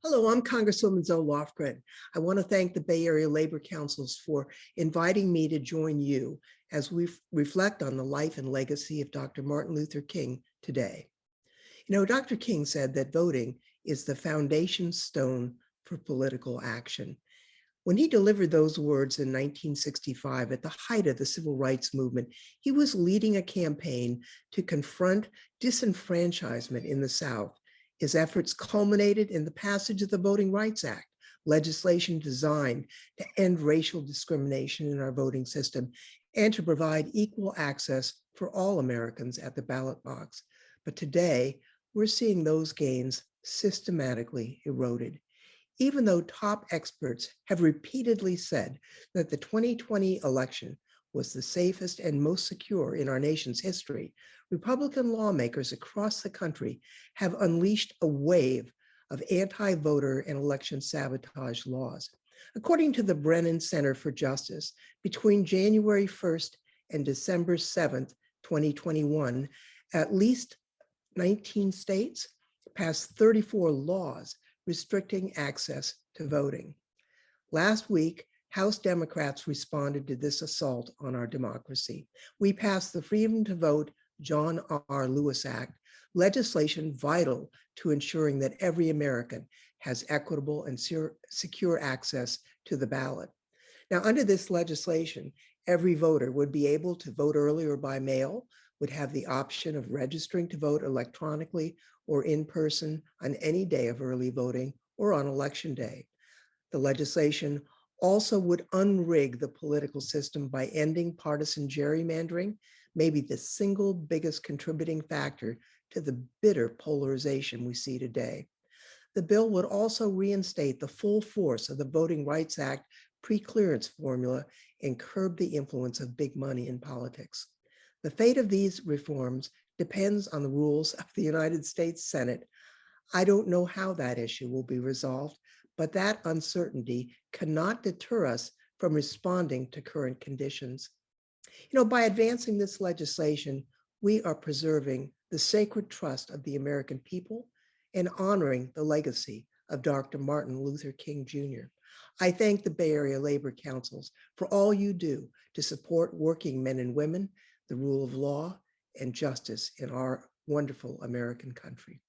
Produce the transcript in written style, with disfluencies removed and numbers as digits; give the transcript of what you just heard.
Hello, I'm Congresswoman Zoe Lofgren. I want to thank the Bay Area Labor Councils for inviting me to join you as we reflect on the life and legacy of Dr. Martin Luther King today. You know, Dr. King said that voting is the foundation stone for political action. When he delivered those words in 1965 at the height of the civil rights movement, he was leading a campaign to confront disenfranchisement in the South. His efforts culminated in the passage of the Voting Rights Act, legislation designed to end racial discrimination in our voting system and to provide equal access for all Americans at the ballot box. But today, we're seeing those gains systematically eroded. Even though top experts have repeatedly said that the 2020 election was the safest and most secure in our nation's history, Republican lawmakers across the country have unleashed a wave of anti-voter and election sabotage laws. According to the Brennan Center for Justice, between January 1st and December 7th, 2021, at least 19 states passed 34 laws restricting access to voting. Last week, House Democrats responded to this assault on our democracy. We passed the Freedom to Vote John R. Lewis Act, legislation vital to ensuring that every American has equitable and secure access to the ballot. Now, under this legislation, every voter would be able to vote early or by mail, would have the option of registering to vote electronically or in person on any day of early voting or on election day. The legislation also would unrig the political system by ending partisan gerrymandering, maybe the single biggest contributing factor to the bitter polarization we see today. The bill would also reinstate the full force of the Voting Rights Act pre-clearance formula and curb the influence of big money in politics. The fate of these reforms depends on the rules of the United States Senate. I don't know how that issue will be resolved, but that uncertainty cannot deter us from responding to current conditions. You know, by advancing this legislation, we are preserving the sacred trust of the American people and honoring the legacy of Dr. Martin Luther King Jr. I thank the Bay Area Labor Councils for all you do to support working men and women, the rule of law, and justice in our wonderful American country.